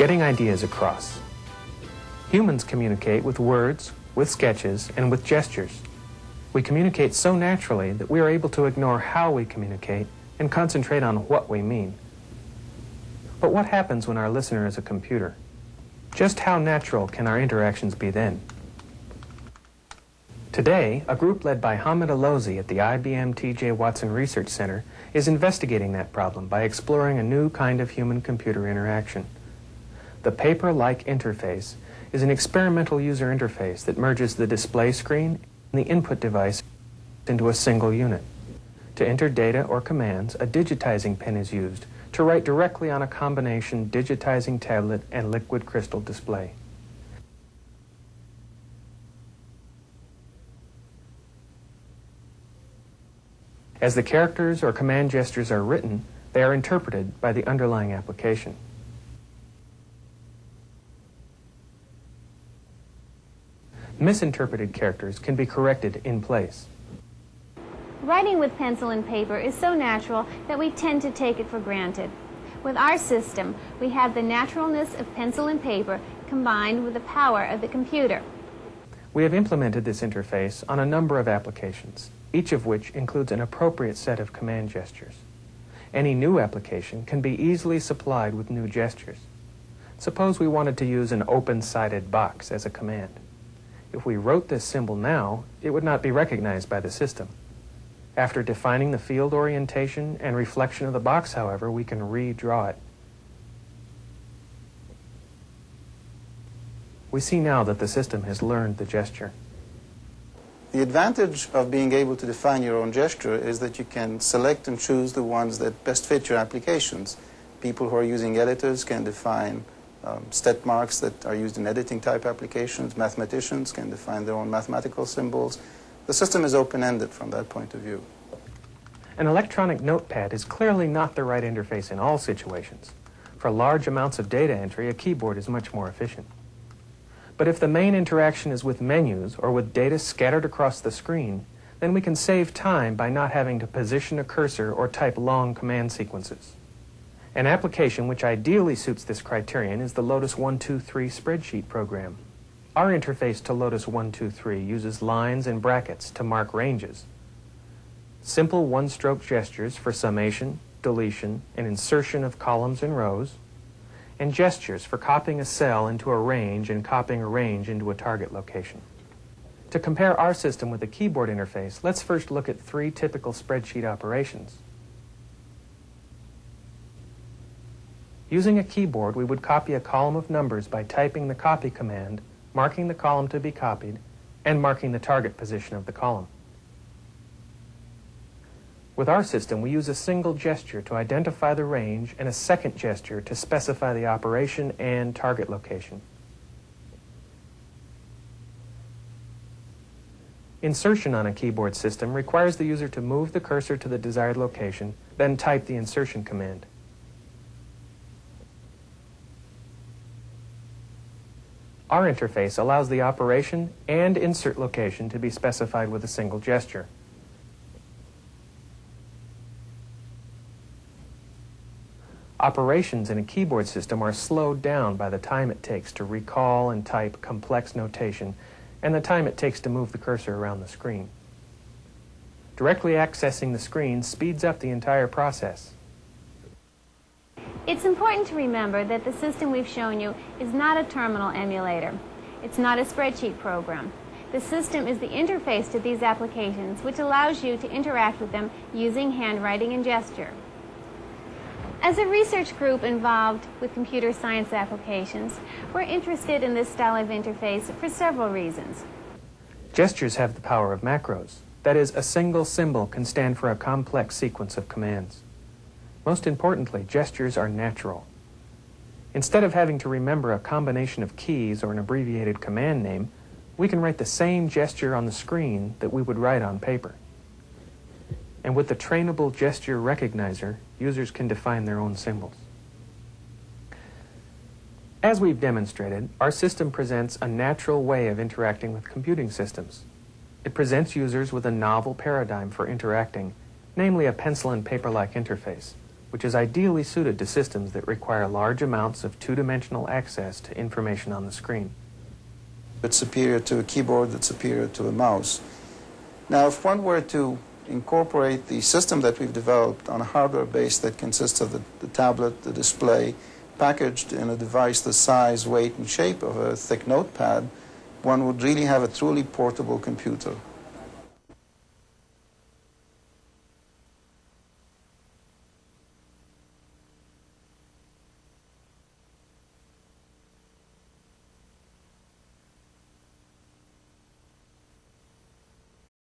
getting ideas across. Humans communicate with words, with sketches, and with gestures. We communicate so naturally that we are able to ignore how we communicate and concentrate on what we mean. But what happens when our listener is a computer? Just how natural can our interactions be then? Today, a group led by Hamid Alozi at the IBM T.J. Watson Research Center is investigating that problem by exploring a new kind of human-computer interaction. The paper-like interface is an experimental user interface that merges the display screen and the input device into a single unit. To enter data or commands, a digitizing pen is used to write directly on a combination digitizing tablet and liquid crystal display. As the characters or command gestures are written, they are interpreted by the underlying application. Misinterpreted characters can be corrected in place. Writing with pencil and paper is so natural that we tend to take it for granted. With our system, we have the naturalness of pencil and paper combined with the power of the computer. We have implemented this interface on a number of applications, each of which includes an appropriate set of command gestures. Any new application can be easily supplied with new gestures. Suppose we wanted to use an open-sided box as a command. If we wrote this symbol now, it would not be recognized by the system. After defining the field orientation and reflection of the box, however, we can redraw it. We see now that the system has learned the gesture. The advantage of being able to define your own gesture is that you can select and choose the ones that best fit your applications. People who are using editors can define step marks that are used in editing type applications. Mathematicians can define their own mathematical symbols. The system is open-ended from that point of view. An electronic notepad is clearly not the right interface in all situations. For large amounts of data entry, a keyboard is much more efficient. But if the main interaction is with menus or with data scattered across the screen, then we can save time by not having to position a cursor or type long command sequences. An application which ideally suits this criterion is the Lotus 123 spreadsheet program. Our interface to Lotus 123 uses lines and brackets to mark ranges. Simple one-stroke gestures for summation, deletion, and insertion of columns and rows, and gestures for copying a cell into a range and copying a range into a target location. To compare our system with the keyboard interface, let's first look at three typical spreadsheet operations. Using a keyboard, we would copy a column of numbers by typing the copy command, marking the column to be copied, and marking the target position of the column. With our system, we use a single gesture to identify the range and a second gesture to specify the operation and target location. Insertion on a keyboard system requires the user to move the cursor to the desired location, then type the insertion command. Our interface allows the operation and insert location to be specified with a single gesture. Operations in a keyboard system are slowed down by the time it takes to recall and type complex notation and the time it takes to move the cursor around the screen. Directly accessing the screen speeds up the entire process. It's important to remember that the system we've shown you is not a terminal emulator. It's not a spreadsheet program. The system is the interface to these applications, which allows you to interact with them using handwriting and gesture. As a research group involved with computer science applications, we're interested in this style of interface for several reasons. Gestures have the power of macros. That is, a single symbol can stand for a complex sequence of commands. Most importantly, gestures are natural. Instead of having to remember a combination of keys or an abbreviated command name, we can write the same gesture on the screen that we would write on paper. And with the trainable gesture recognizer, users can define their own symbols. As we've demonstrated, our system presents a natural way of interacting with computing systems. It presents users with a novel paradigm for interacting, namely a pencil and paper-like interface. which is ideally suited to systems that require large amounts of two-dimensional access to information on the screen. It's superior to a keyboard that's superior to a mouse. Now, if one were to incorporate the system that we've developed on a hardware base that consists of the tablet, the display, packaged in a device the size, weight, and shape of a thick notepad, one would really have a truly portable computer.